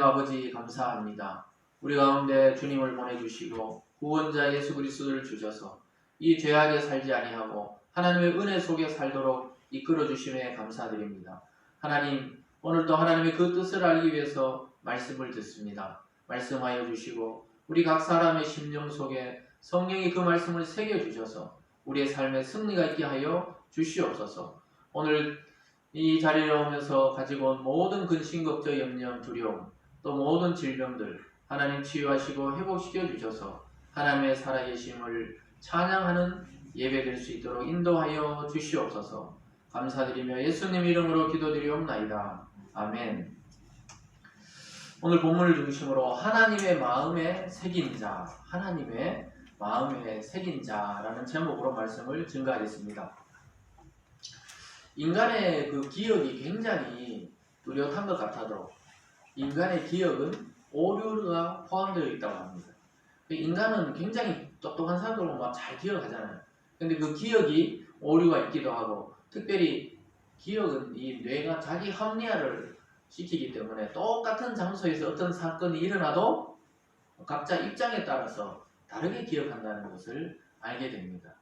하나님 아버지 감사합니다. 우리 가운데 주님을 보내주시고 구원자 예수 그리스도를 주셔서 이 죄악에 살지 아니하고 하나님의 은혜 속에 살도록 이끌어 주심에 감사드립니다. 하나님, 오늘도 하나님의 그 뜻을 알기 위해서 말씀을 듣습니다. 말씀하여 주시고 우리 각 사람의 심령 속에 성령이 그 말씀을 새겨 주셔서 우리의 삶에 승리가 있게 하여 주시옵소서. 오늘 이 자리에 오면서 가지고 온 모든 근심, 걱정, 염려, 두려움, 또 모든 질병들 하나님 치유하시고 회복시켜 주셔서 하나님의 살아계심을 찬양하는 예배될 수 있도록 인도하여 주시옵소서. 감사드리며 예수님 이름으로 기도드리옵나이다. 아멘. 오늘 본문을 중심으로 하나님의 마음에 새긴 자, 하나님의 마음에 새긴 자라는 제목으로 말씀을 증가하겠습니다. 인간의 그 기억이 굉장히 뚜렷한 것 같아도 인간의 기억은 오류가 포함되어 있다고 합니다. 인간은 굉장히 똑똑한 사람들은 막 잘 기억하잖아요. 근데 그 기억이 오류가 있기도 하고, 특별히 기억은 이 뇌가 자기 합리화를 시키기 때문에 똑같은 장소에서 어떤 사건이 일어나도 각자 입장에 따라서 다르게 기억한다는 것을 알게 됩니다.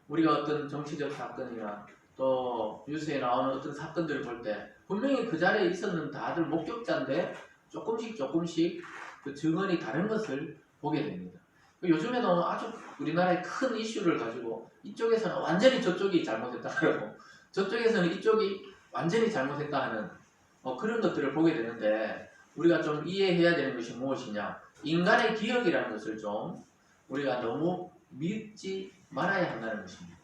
우리가 어떤 정치적 사건이나 또 뉴스에 나오는 어떤 사건들을 볼 때 분명히 그 자리에 있었는 다들 목격자인데 조금씩 그 증언이 다른 것을 보게 됩니다. 요즘에는 아주 우리나라의 큰 이슈를 가지고 이쪽에서는 완전히 저쪽이 잘못했다 그러고 저쪽에서는 이쪽이 완전히 잘못했다 하는 그런 것들을 보게 되는데, 우리가 좀 이해해야 되는 것이 무엇이냐, 인간의 기억이라는 것을 좀 우리가 너무 믿지 말아야 한다는 것입니다.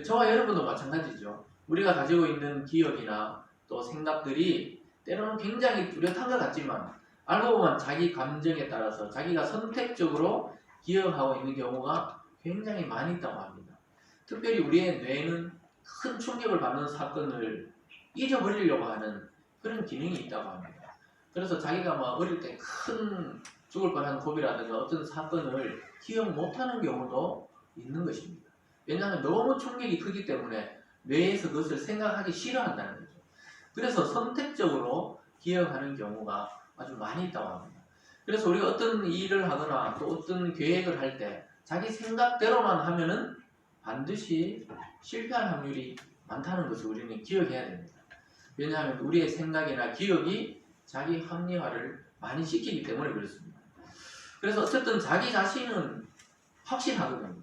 저와 여러분도 마찬가지죠. 우리가 가지고 있는 기억이나 또 생각들이 때로는 굉장히 뚜렷한 것 같지만 알고 보면 자기 감정에 따라서 자기가 선택적으로 기억하고 있는 경우가 굉장히 많이 있다고 합니다. 특별히 우리의 뇌는 큰 충격을 받는 사건을 잊어버리려고 하는 그런 기능이 있다고 합니다. 그래서 자기가 막 어릴 때 큰 죽을 뻔한 고비라든가 어떤 사건을 기억 못하는 경우도 있는 것입니다. 왜냐하면 너무 충격이 크기 때문에 뇌에서 그것을 생각하기 싫어한다는 거죠. 그래서 선택적으로 기억하는 경우가 아주 많이 있다고 합니다. 그래서 우리가 어떤 일을 하거나 또 어떤 계획을 할 때 자기 생각대로만 하면은 반드시 실패할 확률이 많다는 것을 우리는 기억해야 됩니다. 왜냐하면 우리의 생각이나 기억이 자기 합리화를 많이 시키기 때문에 그렇습니다. 그래서 어쨌든 자기 자신은 확신하거든요.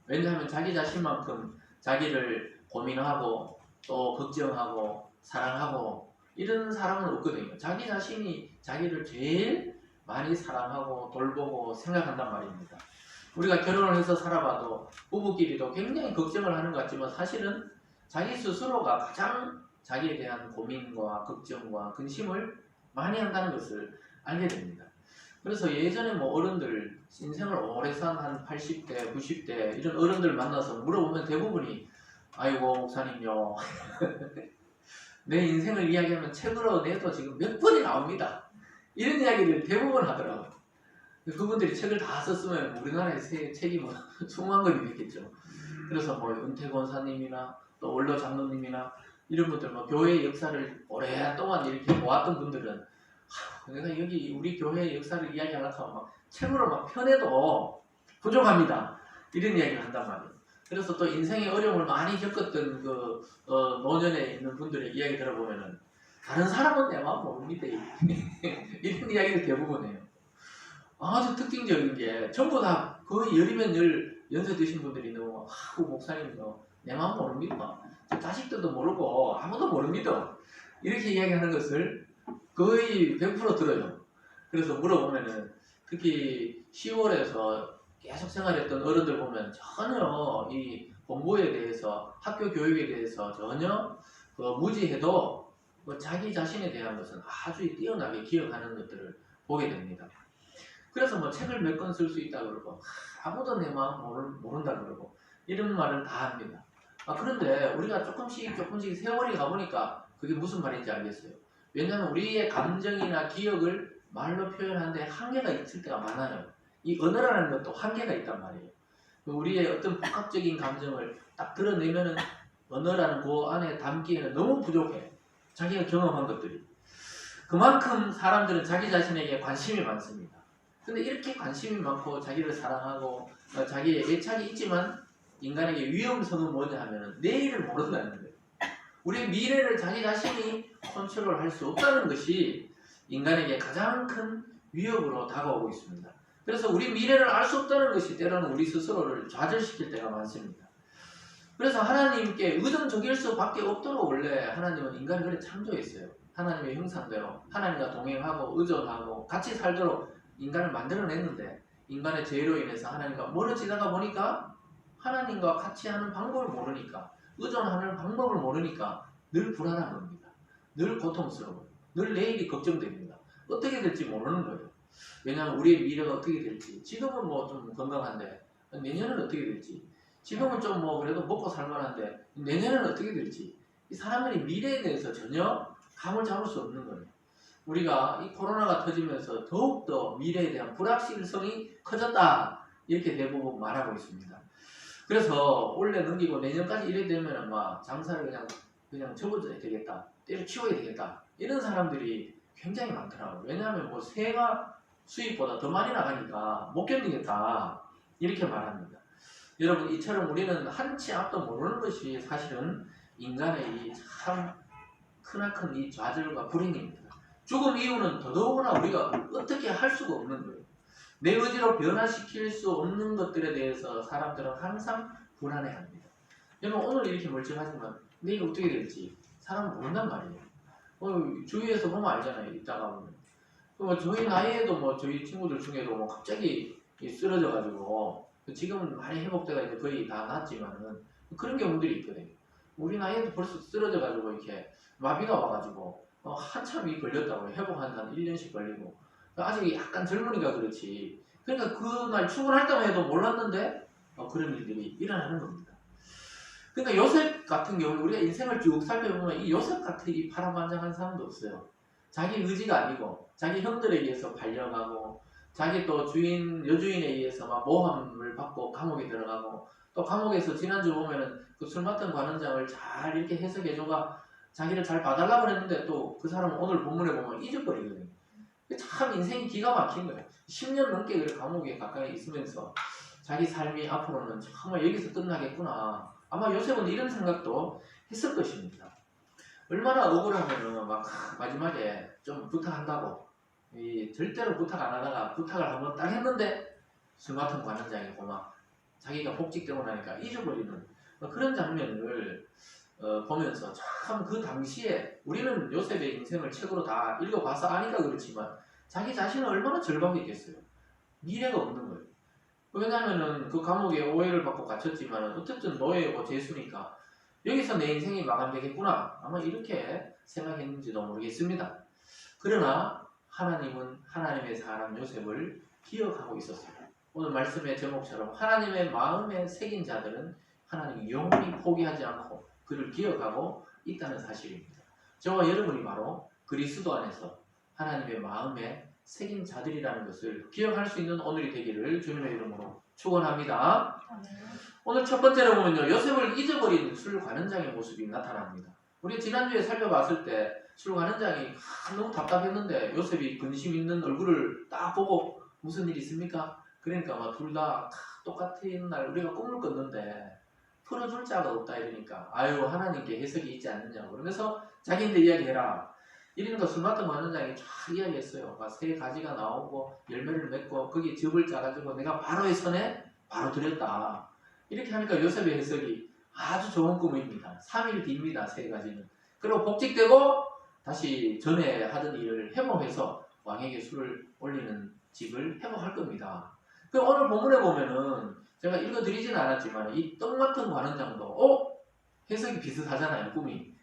왜냐하면 자기 자신만큼 자기를 고민하고 또 걱정하고 사랑하고 이런 사람은 없거든요. 자기 자신이 자기를 제일 많이 사랑하고 돌보고 생각한단 말입니다. 우리가 결혼을 해서 살아봐도 부부끼리도 굉장히 걱정을 하는 것 같지만 사실은 자기 스스로가 가장 자기에 대한 고민과 걱정과 근심을 많이 한다는 것을 알게 됩니다. 그래서 예전에 어른들, 인생을 오래 산 한 80대, 90대 이런 어른들 만나서 물어보면 대부분이 아이고 목사님요 내 인생을 이야기하면 책으로 내도 지금 몇 번이 나옵니다. 이런 이야기를 대부분 하더라고요. 그분들이 책을 다 썼으면 우리나라의 책이 수만 권이 됐겠죠. 그래서 은퇴 권사님이나 또 원로 장로님이나 이런 분들 교회의 역사를 오랫동안 이렇게 보았던 분들은 내가 여기 우리 교회의 역사를 이야기하려고 하면 책으로 펴내도 부족합니다. 이런 이야기를 한단 말이에요. 그래서 또 인생의 어려움을 많이 겪었던 노년에 있는 분들의 이야기 들어보면은 다른 사람은 내 마음 모릅니다. 이런 이야기를 대부분 해요. 아주 특징적인 게 전부 다 거의 열이면 열 연세 드신 분들이 너무 목사님 내 마음 모릅니다. 자식들도 모르고 아무도 모릅니다. 이렇게 이야기하는 것을 거의 100% 들어요. 그래서 물어보면은 특히 10월에서 계속 생활했던 어른들 보면 전혀 이 공부에 대해서 학교 교육에 대해서 전혀 무지해도 자기 자신에 대한 것은 아주 뛰어나게 기억하는 것들을 보게 됩니다. 그래서 책을 몇 권 쓸 수 있다고 그러고 아무도 내 마음 모른다 그러고 이런 말을 다 합니다. 그런데 우리가 조금씩 세월이 가보니까 그게 무슨 말인지 알겠어요. 왜냐하면 우리의 감정이나 기억을 말로 표현하는데 한계가 있을 때가 많아요. 이 언어라는 것도 한계가 있단 말이에요. 우리의 어떤 복합적인 감정을 딱 드러내면은 언어라는 그 안에 담기에는 너무 부족해. 자기가 경험한 것들이. 그만큼 사람들은 자기 자신에게 관심이 많습니다. 근데 이렇게 관심이 많고 자기를 사랑하고 자기의 애착이 있지만 인간에게 위험성은 뭐냐 하면 내일을 모른다는 거예요. 우리의 미래를 자기 자신이 컨트롤할 수 없다는 것이 인간에게 가장 큰 위협으로 다가오고 있습니다. 그래서 우리 미래를 알 수 없다는 것이 때로는 우리 스스로를 좌절시킬 때가 많습니다. 그래서 하나님께 의존적일 수밖에 없도록 원래 하나님은 인간을 그렇게 창조했어요. 하나님의 형상대로 하나님과 동행하고 의존하고 같이 살도록 인간을 만들어냈는데 인간의 죄로 인해서 하나님과 멀어지다가 보니까 하나님과 같이 하는 방법을 모르니까 의존하는 방법을 모르니까 늘 불안한 겁니다. 늘 고통스러워요. 늘 내일이 걱정됩니다. 어떻게 될지 모르는 거예요. 왜냐하면 우리의 미래가 어떻게 될지 지금은 뭐 좀 건강한데 내년은 어떻게 될지 지금은 좀 뭐 그래도 먹고 살만한데 내년은 어떻게 될지 이 사람들이 미래에 대해서 전혀 감을 잡을 수 없는 거예요. 우리가 이 코로나가 터지면서 더욱더 미래에 대한 불확실성이 커졌다 이렇게 대부분 말하고 있습니다. 그래서 올해 넘기고 내년까지 이래 되면 막 장사를 그냥 접어줘야 되겠다 때려치워야 되겠다 이런 사람들이 굉장히 많더라고요. 왜냐하면 뭐 세가 수입보다 더 많이 나가니까 못 견디겠다 이렇게 말합니다. 여러분 이처럼 우리는 한치 앞도 모르는 것이 사실은 인간의 이 참 크나큰 이 좌절과 불행입니다. 죽음 이후는 더더구나 우리가 어떻게 할 수가 없는 거예요. 내 의지로 변화시킬 수 없는 것들에 대해서 사람들은 항상 불안해합니다. 여러분 오늘 이렇게 멀쩡하지만 내일 어떻게 될지 사람은 모른단 말이에요. 주위에서 보면 알잖아요. 이따가 보면 저희 나이에도 뭐 저희 친구들 중에도 뭐 갑자기 쓰러져가지고 지금은 많이 회복돼가 이제 거의 다 낫지만은 그런 경우들이 있거든요. 우리 나이에도 벌써 쓰러져가지고 이렇게 마비가 와가지고 한참이 걸렸다고요. 회복하는 한 1년씩 걸리고 아직 약간 젊으니까 그렇지. 그러니까 그날 출근할 때만 해도 몰랐는데 그런 일들이 일어나는 겁니다. 그러니까 요셉 같은 경우 우리가 인생을 쭉 살펴보면 이 요셉 같은 이 파란만장한 사람도 없어요. 자기 의지가 아니고 자기 형들에 의해서 발려가고 자기 또 여주인에 의해서 막 모함을 받고 감옥에 들어가고 또 감옥에서 지난주 보면은 그 술 맡은 관원장을 잘 이렇게 해석해줘가 자기를 잘 봐달라고 그랬는데 또 그 사람은 오늘 본문에 보면 잊어버리거든요. 참 인생이 기가 막힌 거예요. 10년 넘게 그 감옥에 가까이 있으면서 자기 삶이 앞으로는 정말 여기서 끝나겠구나. 아마 요셉은 이런 생각도 했을 것입니다. 얼마나 억울하면은 막 마지막에 좀 부탁한다고 절대로 부탁 안 하다가 부탁을 한번 딱 했는데 술 맡은 관원장이고 막 자기가 복직되고 나니까 잊어버리는 그런 장면을 보면서 참 그 당시에 우리는 요셉의 인생을 책으로 다 읽어봐서 아니까 그렇지만 자기 자신은 얼마나 절박했겠어요. 미래가 없는 거예요. 왜냐하면은 그 감옥에 오해를 받고 갇혔지만 어쨌든 노예고 죄수니까 여기서 내 인생이 마감되겠구나 아마 이렇게 생각했는지도 모르겠습니다. 그러나 하나님은 하나님의 사람 요셉을 기억하고 있었어요. 오늘 말씀의 제목처럼 하나님의 마음에 새긴 자들은 하나님이 영원히 포기하지 않고 그를 기억하고 있다는 사실입니다. 저와 여러분이 바로 그리스도 안에서 하나님의 마음에 새긴 자들이라는 것을 기억할 수 있는 오늘이 되기를 주님의 이름으로 축원합니다. 오늘 첫 번째로 보면요. 요셉을 잊어버린 술 관원장의 모습이 나타납니다. 우리 지난주에 살펴봤을 때 술 관원장이 너무 답답했는데 요셉이 근심 있는 얼굴을 딱 보고 무슨 일 있습니까? 그러니까 막 둘 다 똑같은 날 우리가 꿈을 꿨는데 풀어줄 자가 없다 이러니까 아유 하나님께 해석이 있지 않느냐고 그러면서 자기한테 이야기해라. 이러니까 술 맡은 관원장이 쫙 이야기했어요. 막 세 가지가 나오고 열매를 맺고 거기 즙을 짜가지고 내가 바로의 손에 바로 드렸다. 이렇게 하니까 요셉의 해석이 아주 좋은 꿈입니다. 3일 뒤입니다. 세 가지는. 그리고 복직되고 다시 전에 하던 일을 회복해서 왕에게 술을 올리는 집을 회복할 겁니다. 그 오늘 본문에 보면은 제가 읽어드리진 않았지만 이 떡 맡은 관원장도 해석이 비슷하잖아요. 꿈이.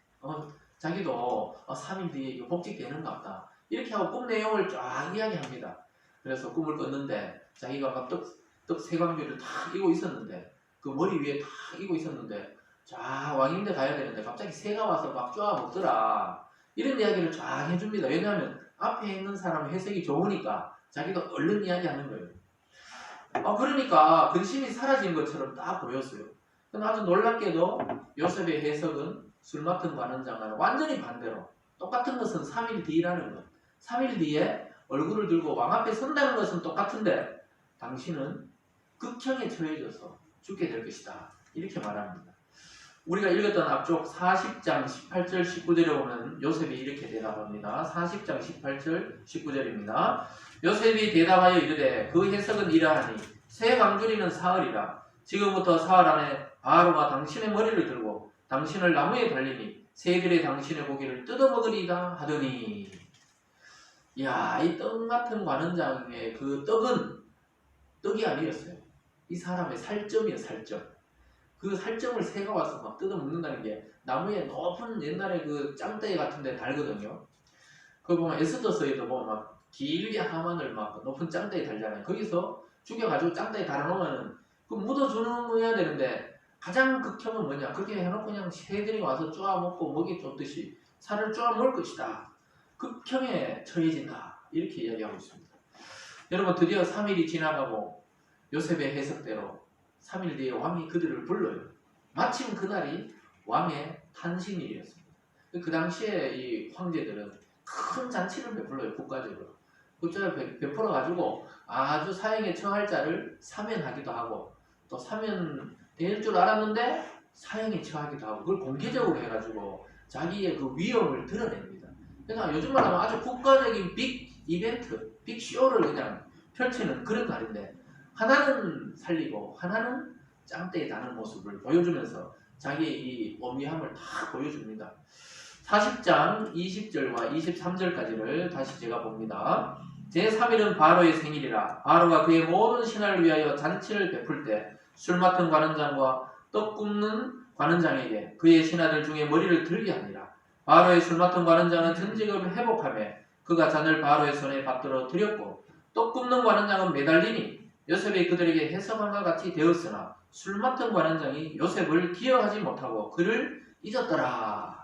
자기도 3일 뒤에 복직되는가 보다. 이렇게 하고 꿈 내용을 쫙 이야기합니다. 그래서 꿈을 꿨는데 자기가 막 떡 세광비를 탁 이고 있었는데 그 머리 위에 탁 이고 있었는데 자 왕인데 가야 되는데 갑자기 새가 와서 막 쪼아 먹더라. 이런 이야기를 쫙 해줍니다. 왜냐하면 앞에 있는 사람의 해석이 좋으니까 자기가 얼른 이야기하는 거예요. 그러니까 근심이 사라진 것처럼 딱 보였어요. 근데 아주 놀랍게도 요셉의 해석은 술 맡은 관원장과는 완전히 반대로 똑같은 것은 3일 뒤라는 것. 3일 뒤에 얼굴을 들고 왕 앞에 선다는 것은 똑같은데 당신은 극형에 처해져서 죽게 될 것이다. 이렇게 말합니다. 우리가 읽었던 앞쪽 40장 18절 19절에 오면 요셉이 이렇게 대답합니다. 40장 18절 19절입니다. 요셉이 대답하여 이르되 그 해석은 이러하니 새 강줄이는 사흘이라. 지금부터 사흘 안에 바로가 당신의 머리를 들고 당신을 나무에 달리니 새들이 당신의 고기를 뜯어먹으리다 하더니. 이야, 이 떡 같은 관원장의 그 떡은 떡이 아니었어요. 이 사람의 살점이에요. 살점. 그 살점을 새가 와서 막 뜯어먹는다는 게 나무에 높은 옛날에 그 짱떼 같은 데 달거든요. 그거 보면 에스더서에도 보면 막 길게 하만을 막 높은 짱떼에 달잖아요. 거기서 죽여가지고 짱떼에 달아놓으면 그 묻어주는 거야 되는데 가장 극혐은 뭐냐? 그렇게 해놓고 그냥 새들이 와서 쪼아먹고 먹이 쫓듯이 살을 쪼아먹을 것이다. 극혐에 처해진다. 이렇게 이야기하고 있습니다. 여러분 드디어 3일이 지나가고 요셉의 해석대로 3일 뒤에 왕이 그들을 불러요. 마침 그날이 왕의 탄신일이었습니다. 그 당시에 이 황제들은 큰 잔치를 베풀어요. 국가적으로. 국가를 베풀어가지고 아주 사형에 처할 자를 사면하기도 하고 또 사면 될 줄 알았는데 사형에 처하기도 하고 그걸 공개적으로 해가지고 자기의 그 위엄을 드러냅니다. 그래서 요즘 말하면 아주 국가적인 빅 이벤트, 빅 쇼를 그냥 펼치는 그런 날인데 하나는 살리고 하나는 짱떼에 다는 모습을 보여주면서 자기의 이 엄리함을 다 보여줍니다. 40장 20절과 23절까지를 다시 제가 봅니다. 제3일은 바로의 생일이라. 바로가 그의 모든 신하를 위하여 잔치를 베풀 때 술 맡은 관원장과 떡 굽는 관원장에게 그의 신하들 중에 머리를 들게 하니라. 바로의 술 맡은 관원장은 전직을 회복하며 그가 잔을 바로의 손에 받들어 드렸고 떡 굽는 관원장은 매달리니 요셉이 그들에게 해석함과 같이 되었으나 술 맡은 관원장이 요셉을 기억하지 못하고 그를 잊었더라.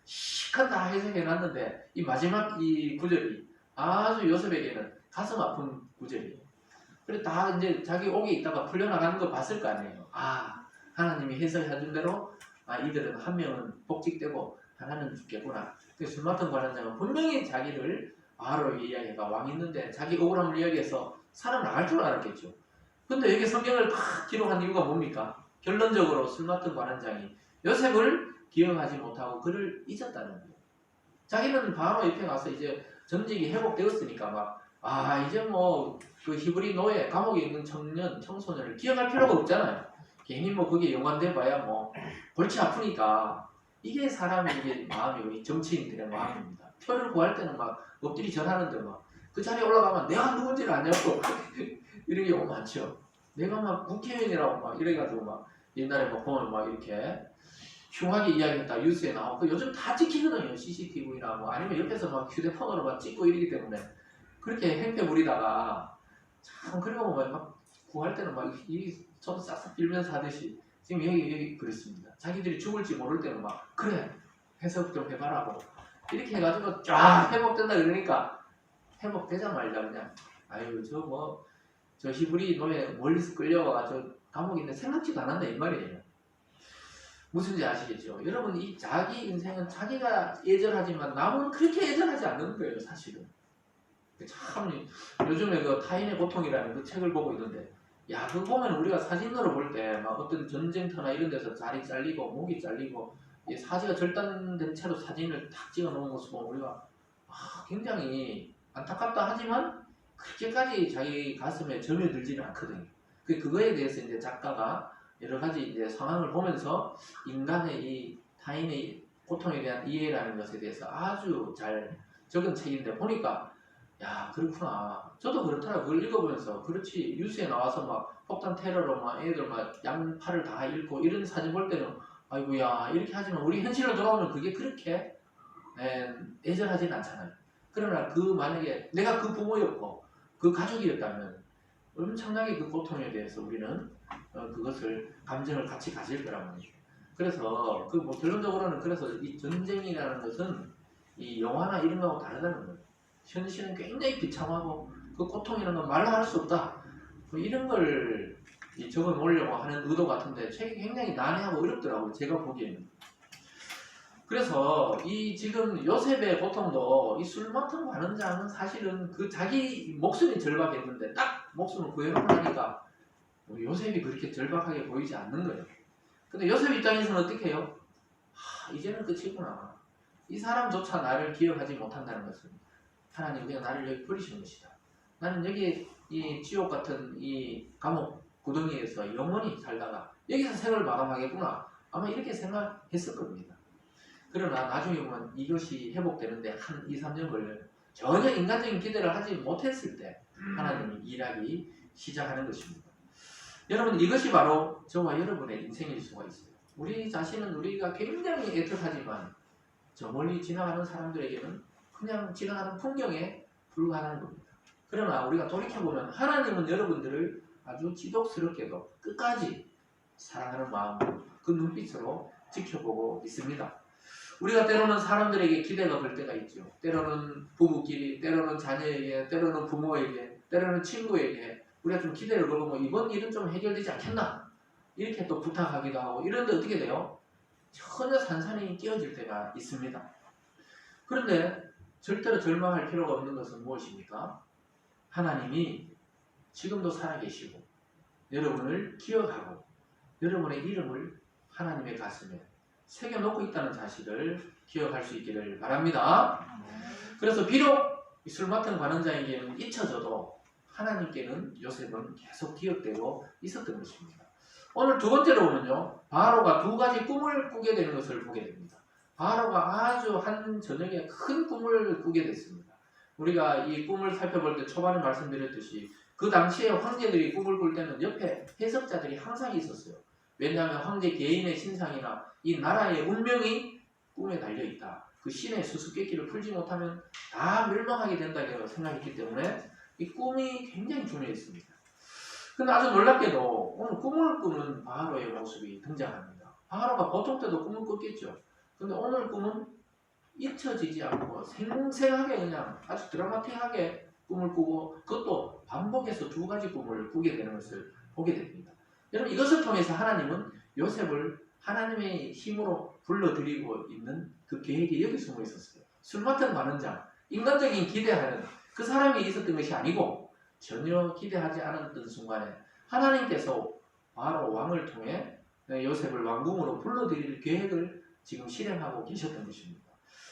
시간 다 해석해놨는데 이 마지막 이 구절이 아주 요셉에게는 가슴 아픈 구절이에요. 그래 다 이제 자기 옥에 있다가 풀려나가는 거 봤을 거 아니에요. 아, 하나님이 해석해준 대로 이들은 한 명은 복직되고 하나는 죽겠구나. 술 맡은 관원장은 분명히 자기를 바로 이야기가 왕이 있는데 자기 억울함을 이야기해서 살아나갈 줄 알았겠죠. 근데 여기 성경을 다 기록한 이유가 뭡니까? 결론적으로 술 맡은 관원장이 요셉을 기억하지 못하고 그를 잊었다는 거예요. 자기는 바로 옆에 가서 이제 전직이 회복되었으니까 이제 뭐 그 히브리 노예 감옥에 있는 청년 청소년을 기억할 필요가 없잖아요. 괜히 뭐 그게 연관돼 봐야 뭐 골치 아프니까. 이게 사람의 이게 마음이고 이 정치인들의 마음입니다. 표를 구할 때는 막 엎드리 절하는데 막 그 자리에 올라가면 내가 누군지를 아냐고 이런 경우 많죠. 내가 막 국회의원이라고 막 이래가지고 막 옛날에 막 보면 막 이렇게 흉하게 이야기했다 뉴스에 나오고 요즘 다 찍히거든요. CCTV나 뭐 아니면 옆에서 막 휴대폰으로 막 찍고 이러기 때문에 그렇게 행패 부리다가 참 그리고 막 구할 때는 막 이 손 싹싹 빌면서 하듯이 지금 여기 그렇습니다. 자기들이 죽을지 모를 때는 막 그래 해석 좀 해봐라고 이렇게 해가지고 쫙 회복된다 그러니까 회복되자마자 그냥 아유 저 히브리 노예 멀리서 끌려와가지고 감옥에 있는데 생각지도 않았네 이 말이에요. 무슨지 아시겠죠? 여러분 이 자기 인생은 자기가 예절하지만 남은 그렇게 예절하지 않는 거예요 사실은. 참 요즘에 그 타인의 고통이라는 그 책을 보고 있는데 야 그거 보면 우리가 사진으로 볼 때 막 어떤 전쟁터나 이런 데서 다리 잘리고 목이 잘리고 사지가 절단된 채로 사진을 탁 찍어 놓은 모습 보면 우리가 굉장히 안타깝다 하지만 그렇게까지 자기 가슴에 점이 들지는 않거든요. 그거에 대해서 이제 작가가 여러 가지 이제 상황을 보면서 인간의 이 타인의 고통에 대한 이해라는 것에 대해서 아주 잘 적은 책인데 보니까 야 그렇구나. 저도 그렇더라고요. 그걸 읽어보면서 그렇지 뉴스에 나와서 막 폭탄 테러로 막 애들 막 양팔을 다 잃고 이런 사진 볼 때는 아이고야 이렇게 하지만 우리 현실로 돌아오면 그게 그렇게 애절하진 않잖아요. 그러나 만약에 내가 그 부모였고 그 가족이었다면 엄청나게 그 고통에 대해서 우리는 그것을 감정을 같이 가질 거란 말이죠. 그래서 뭐 결론적으로는 그래서 이 전쟁이라는 것은 이 영화나 이런 거하고 다르다는 거예요. 현실은 굉장히 비참하고 그 고통이라는 건 말로 할 수 없다. 뭐 이런 걸 적어 놓으려고 하는 의도 같은데 책이 굉장히 난해하고 어렵더라고요. 제가 보기에는. 그래서 이 지금 요셉의 고통도 이 술 맡은 관원장은 사실은 그 자기 목숨이 절박했는데 딱 목숨을 구해놓고 나니까 우리 요셉이 그렇게 절박하게 보이지 않는 거예요. 근데 요셉 입장에서는 어떻게 해요? 이제는 끝이구나. 이 사람조차 나를 기억하지 못한다는 것은 하나님 그냥 나를 여기 버리시는 것이다. 나는 여기 이 지옥 같은 이 감옥 구덩이에서 영원히 살다가 여기서 생을 마감하겠구나. 아마 이렇게 생각했을 겁니다. 그러나 나중에 보면 이것이 회복되는데 한 2, 3년 걸려요. 전혀 인간적인 기대를 하지 못했을 때 하나님이 일하기 시작하는 것입니다. 여러분 이것이 바로 저와 여러분의 인생일 수가 있어요. 우리 자신은 우리가 굉장히 애틋하지만 저 멀리 지나가는 사람들에게는 그냥 지나가는 풍경에 불과한 겁니다. 그러나 우리가 돌이켜보면 하나님은 여러분들을 아주 지독스럽게도 끝까지 사랑하는 마음으로 그 눈빛으로 지켜보고 있습니다. 우리가 때로는 사람들에게 기대가 걸 때가 있죠. 때로는 부부끼리, 때로는 자녀에게, 때로는 부모에게, 때로는 친구에게 우리가 좀 기대를 걸고 뭐 이번 일은 좀 해결되지 않겠나? 이렇게 또 부탁하기도 하고 이런데 어떻게 돼요? 전혀 산산이 끼어질 때가 있습니다. 그런데 절대로 절망할 필요가 없는 것은 무엇입니까? 하나님이 지금도 살아계시고 여러분을 기억하고 여러분의 이름을 하나님의 가슴에 새겨놓고 있다는 사실을 기억할 수 있기를 바랍니다. 그래서 비록 술 맡은 관원장에게는 잊혀져도 하나님께는 요셉은 계속 기억되고 있었던 것입니다. 오늘 두 번째로 보면요. 바로가 두 가지 꿈을 꾸게 되는 것을 보게 됩니다. 바로가 아주 한 저녁에 큰 꿈을 꾸게 됐습니다. 우리가 이 꿈을 살펴볼 때 초반에 말씀드렸듯이 그 당시에 황제들이 꿈을 꿀 때는 옆에 해석자들이 항상 있었어요. 왜냐하면 황제 개인의 신상이나 이 나라의 운명이 꿈에 달려있다. 그 신의 수수께끼를 풀지 못하면 다 멸망하게 된다고 생각했기 때문에 이 꿈이 굉장히 중요했습니다. 근데 아주 놀랍게도 오늘 꿈을 꾸는 바로의 모습이 등장합니다. 바로가 보통 때도 꿈을 꿨겠죠. 근데 오늘 꿈은 잊혀지지 않고 생생하게 그냥 아주 드라마틱하게 꿈을 꾸고 그것도 반복해서 두 가지 꿈을 꾸게 되는 것을 보게 됩니다. 여러분 이것을 통해서 하나님은 요셉을 하나님의 힘으로 불러들이고 있는 그 계획이 여기 숨어 있었어요. 술 맡은 관원장, 인간적인 기대하는 그 사람이 있었던 것이 아니고 전혀 기대하지 않았던 순간에 하나님께서 바로 왕을 통해 요셉을 왕궁으로 불러들일 계획을 지금 실행하고 계셨던 것입니다.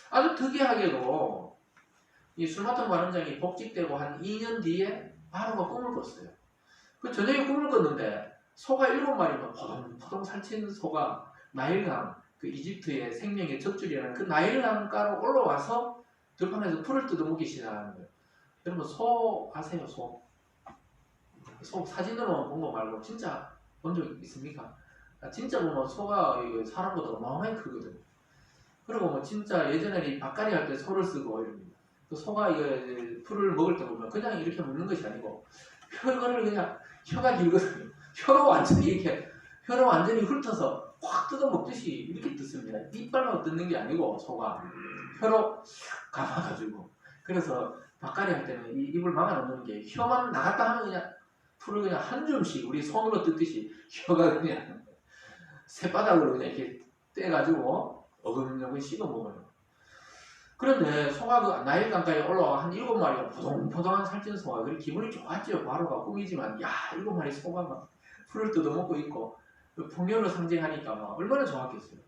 아주 특이하게도 이 술 맡은 관원장이 복직되고 한 2년 뒤에 바로가 꿈을 꿨어요. 그 저녁에 꿈을 꿨는데 소가 7마리가 포동포동 살찐 소가 나일강, 그 이집트의 생명의 젖줄이라는 그 나일강가로 올라와서 들판에서 풀을 뜯어먹기 시작하는 거예요. 여러분 소 아세요? 소 사진으로만 본 거 말고 진짜 본 적 있습니까? 진짜 보면 소가 사람보다 어마어마하게 크거든요. 그리고 뭐 진짜 예전에는 밭갈이 할 때 소를 쓰고 이럽니다. 그 소가 이거 풀을 먹을 때 보면 그냥 이렇게 먹는 것이 아니고 혀를 그냥 혀가 길거든요. 혀로 완전히 훑어서 확 뜯어 먹듯이 이렇게 뜯습니다. 이빨로 뜯는 게 아니고 소가 혀로 감아가지고 그래서 밭갈이 할 때는 이 입을 막아놓는 게 혀만 나갔다 하면 그냥 풀을 그냥 한 줌씩 우리 손으로 뜯듯이 혀가 그냥 새바닥으로 그냥 이렇게 떼가지고 어금니하고 씹어 먹어요. 그런데 소가 그 나일강가에 올라와 한 7마리가 포동포동한 살찐 소가 그렇게 기분이 좋았죠. 바로가 꿈이지만 야 7마리 소가 막 풀을 뜯어먹고 있고 풍요를 상징하니까 막 얼마나 좋았겠어요.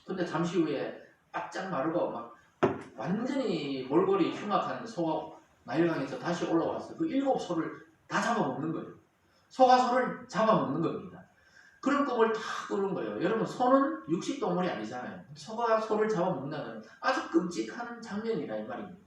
근데 잠시 후에 바짝 마르고 막 완전히 몰골이 흉악한 소가 나일강에서 다시 올라왔어요. 그 7소를 다 잡아먹는 거예요. 소가 소를 잡아먹는 겁니다. 그런 꿈을 다 꾸는 거예요. 여러분 소는 육식동물이 아니잖아요. 소가 소를 잡아먹는다는 아주 끔찍한 장면이라 이 말입니다.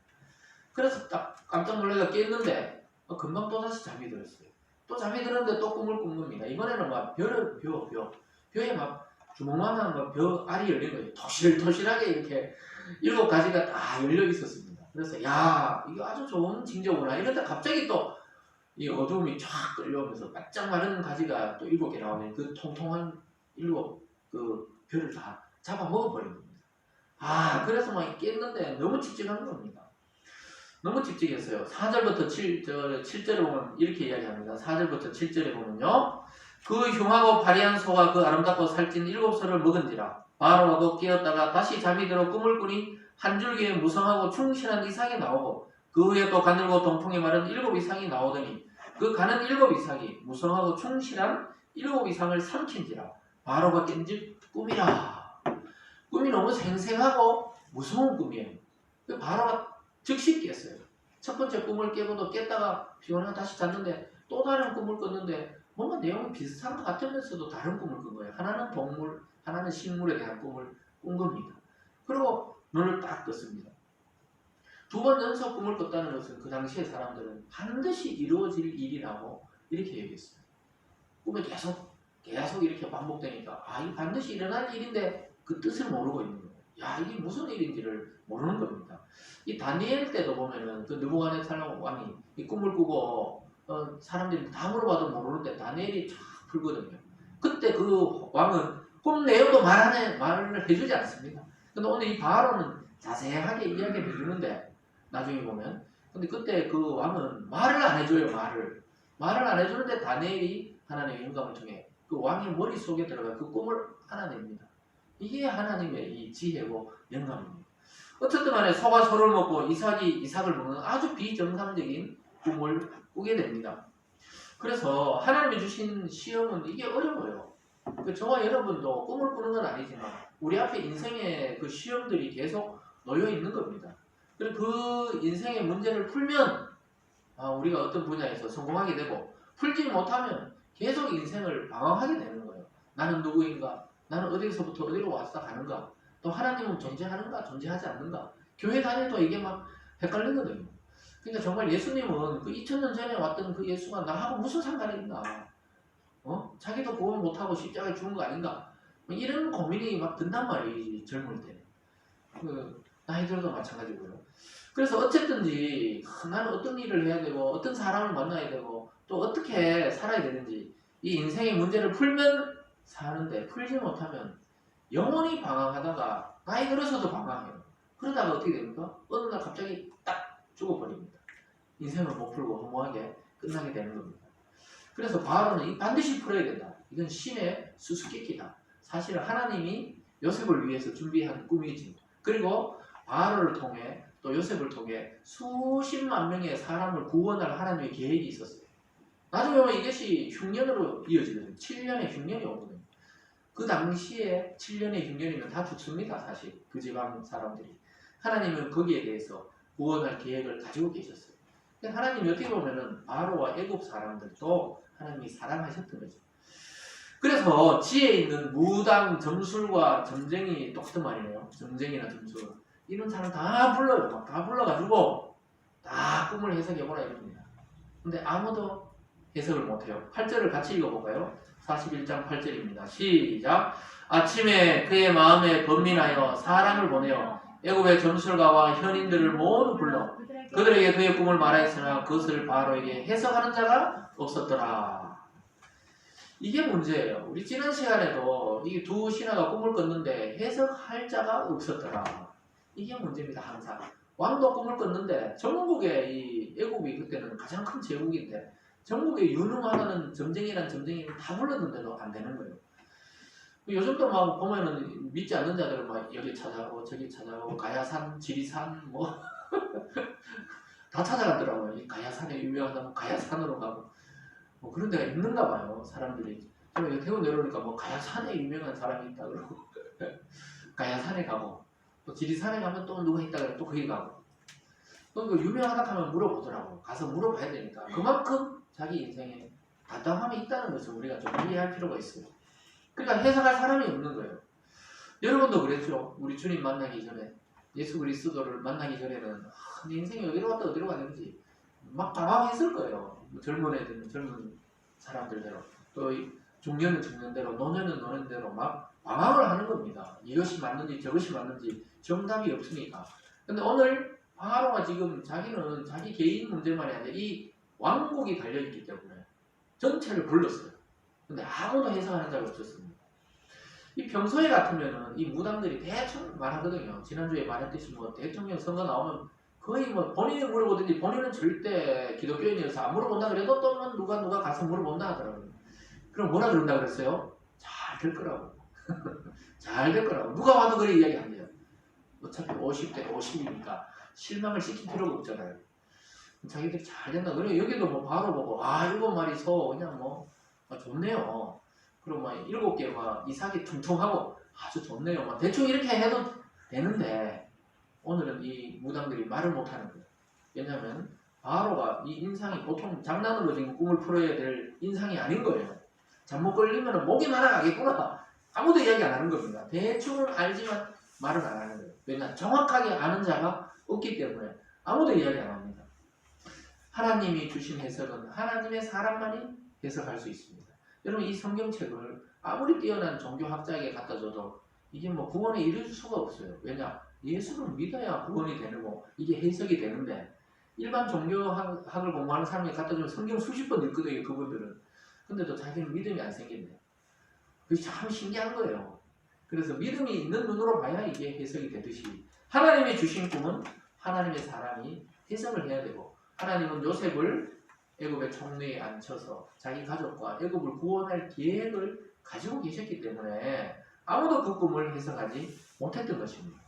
그래서 딱 깜짝 놀라서 깼는데 금방 또다시 잠이 들었어요. 또 잠이 들었는데 또 꿈을 꾼 겁니다. 이번에는 막 벼에 막 주먹만한 벼 알이 열린 거예요. 토실토실하게 이렇게 7가지가 다 열려 있었습니다. 그래서 야 이거 아주 좋은 징조구나. 이런데 갑자기 또 이 어두움이 쫙 끌려오면서 바짝 마른 가지가 또 7개 나오면 그 통통한 7 그 벼를 다 잡아 먹어버린 겁니다. 그래서 막 깼는데 너무 찝찝한 겁니다. 너무 찝찝했어요. 4절부터 7절에 보면 이렇게 이야기합니다. 4절부터 7절에 보면요. 그 흉하고 발이한 소가 그 아름답고 살찐 7소를 먹은지라 바로가 깨었다가 다시 잠이 들어 꿈을 꾸니 한 줄기에 무성하고 충실한 이삭이 나오고 그 후에 또 가늘고 동풍에 마른 7 이상이 나오더니 그 가는 7 이삭이 무성하고 충실한 7 이상을 삼킨지라. 바로가 깬즉 꿈이라. 꿈이 너무 생생하고 무서운 꿈이에요. 바로가 즉시 깼어요. 첫 번째 꿈을 깨고도 깼다가 피곤하고 다시 잤는데 또 다른 꿈을 꿨는데 뭔가 내용이 비슷한 것 같으면서도 다른 꿈을 꾼 거예요. 하나는 동물, 하나는 식물에 대한 꿈을 꾼 겁니다. 그리고 눈을 딱 떴습니다. 2번 연속 꿈을 꿨다는 것은 그 당시의 사람들은 반드시 이루어질 일이라고 이렇게 얘기했어요. 꿈에 계속 이렇게 반복되니까 이게 반드시 일어날 일인데 그 뜻을 모르고 있는 거예요. 이게 무슨 일인지를 모르는 겁니다. 이 다니엘 때도 보면은 그 느부갓네살 왕이 이 꿈을 꾸고 사람들이 다 물어봐도 모르는데 다니엘이 쫙 풀거든요. 그때 그 왕은 꿈 내용도 말을 해주지 않습니다. 근데 오늘 이 바로는 자세하게 이야기를 해주는데 나중에 보면 근데 그때 그 왕은 말을 안 해줘요. 말을 안 해주는데 다니엘이 하나님의 영감을 통해 그 왕의 머릿속에 들어가 그 꿈을 알아냅니다. 이게 하나님의 이 지혜고 영감입니다. 어쨌든 간에 소가 소를 먹고 이삭이 이삭을 먹는 아주 비정상적인 꿈을 꾸게 됩니다. 그래서 하나님이 주신 시험은 이게 어려워요. 저와 여러분도 꿈을 꾸는 건 아니지만 우리 앞에 인생의 그 시험들이 계속 놓여 있는 겁니다. 그리고 그 인생의 문제를 풀면 우리가 어떤 분야에서 성공하게 되고 풀지 못하면 계속 인생을 방황하게 되는 거예요. 나는 누구인가? 나는 어디서부터 어디로 왔다 가는가? 또 하나님은 존재하는가? 존재하지 않는가? 교회 다녀도 이게 막 헷갈리거든요. 그러니까 정말 예수님은 그 2000년 전에 왔던 그 예수가 나하고 무슨 상관이 있나? 자기도 구원 못하고 십자가에 죽은 거 아닌가? 이런 고민이 막 든단 말이지, 젊을 때. 나이 들어도 마찬가지고요. 그래서 어쨌든지 나는 어떤 일을 해야 되고 어떤 사람을 만나야 되고 또 어떻게 살아야 되는지 이 인생의 문제를 풀면 사는데 풀지 못하면 영원히 방황하다가 나이 들어서도 방황해요. 그러다가 어떻게 됩니까? 어느 날 갑자기 딱 죽어버립니다. 인생을 못 풀고 허무하게 끝나게 되는 겁니다. 그래서 바로는 반드시 풀어야 된다. 이건 신의 수수께끼다. 사실은 하나님이 요셉을 위해서 준비한 꿈이지. 그리고 바로를 통해 또 요셉을 통해 수십만 명의 사람을 구원할 하나님의 계획이 있었어요. 나중에 보면 이것이 흉년으로 이어지거든요. 7년의 흉년이 오거든요. 그 당시에 7년의 흉년이면 다 죽습니다. 사실 그 지방 사람들이. 하나님은 거기에 대해서 구원할 계획을 가지고 계셨어요. 하나님이 어떻게 보면은 바로와 애굽 사람들도 하나님이 사랑하셨던 거죠. 그래서 지혜 있는 무당 점술과 점쟁이 똑같은 말이네요. 점쟁이나 점술 이런 사람 다 불러요. 막 다 불러가지고 다 꿈을 해석해보라 이럽니다. 근데 아무도 해석을 못해요. 8절을 같이 읽어볼까요? 41장 8절입니다. 시작. 아침에 그의 마음에 번민하여 사람을 보내어 애굽의 점술가와 현인들을 모두 불러 그들에게 그의 꿈을 말하였으나 그것을 바로에게 해석하는 자가 없었더라. 이게 문제예요. 우리 지난 시간에도 이 두 신하가 꿈을 꿨는데 해석할 자가 없었더라. 이게 문제입니다. 항상 왕도 꿈을 꿨는데 전국에 이 애굽이 그때는 가장 큰 제국인데 전국에 유능하다는 점쟁이란 점쟁이를 다 불렀는데도 안 되는 거예요. 요즘도 막 보면은 믿지 않는 자들은 막 여기 찾아가고 저기 찾아가고 가야산, 지리산 뭐 다 찾아가더라고요. 이 가야산에 유명하다면 가야산으로 가고 뭐 그런 데가 있는가 봐요. 사람들이. 저는 태국 내려오니까 뭐 가야산에 유명한 사람이 있다 그러고 가야산에 가고 또 지리산에 가면 또 누가 있다 그러면 또 거기 가고 또 유명하다 하면 물어보더라고. 가서 물어봐야 되니까 그만큼 자기 인생에 답답함이 있다는 것을 우리가 좀 이해할 필요가 있어요. 그러니까 해석할 사람이 없는 거예요. 여러분도 그랬죠. 우리 주님 만나기 전에 예수 그리스도를 만나기 전에는 내 인생이 어디로 갔다 어디로 가는지 막 방황했을 거예요. 젊은 애들은 젊은 사람들대로 또 중년은 중년대로 노년은 노년대로 막 방황을 하는 겁니다. 이것이 맞는지 저것이 맞는지 정답이 없으니까. 근데 오늘 바로가 지금 자기는 자기 개인 문제만이 아니라 이 왕국이 달려있기 때문에 전체를 불렀어요. 근데 아무도 해석하는 자가 없었습니다. 이 평소에 같으면은 이 무당들이 대충 말하거든요. 지난주에 말했듯이 뭐 대통령 선거 나오면 거의 뭐 본인이 물어보든지 본인은 절대 기독교인이어서 안 물어본다 그래도 또 누가 가서 물어본다 하더라고요. 그럼 뭐라 그런다 그랬어요? 잘 될 거라고. 잘 될 거라고. 누가 와도 그래 이야기 안 돼요. 어차피 50대 50이니까 실망을 시킬 필요가 없잖아요. 자기들이 잘 된다. 그래 여기도 뭐 바로 보고 아 7마리 그냥 뭐 좋네요. 그럼 막 7개 막 이삭이 퉁퉁하고 아주 좋네요. 막 대충 이렇게 해도 되는데 오늘은 이 무당들이 말을 못하는 거예요. 왜냐하면 바로가 이 인상이 보통 장난으로 지금 꿈을 풀어야 될 인상이 아닌 거예요. 잘못 걸리면 목이 날아가겠구나. 아무도 이야기 안 하는 겁니다. 대충은 알지만 말은 안 하는 거예요. 왜냐? 정확하게 아는 자가 없기 때문에 아무도 이야기 안 합니다. 하나님이 주신 해석은 하나님의 사람만이 해석할 수 있습니다. 여러분 이 성경책을 아무리 뛰어난 종교학자에게 갖다 줘도 이게 뭐 구원에 이를 수가 없어요. 왜냐? 예수를 믿어야 구원이 되는 거 이게 해석이 되는데 일반 종교학을 공부하는 사람이 갖다 주면 성경 수십 번 읽거든요. 그분들은. 근데도 자기는 믿음이 안 생긴대요. 그게 참 신기한 거예요. 그래서 믿음이 있는 눈으로 봐야 이게 해석이 되듯이 하나님이 주신 꿈은 하나님의 사람이 해석을 해야 되고 하나님은 요셉을 애굽의 총리에 앉혀서 자기 가족과 애굽을 구원할 계획을 가지고 계셨기 때문에 아무도 그 꿈을 해석하지 못했던 것입니다.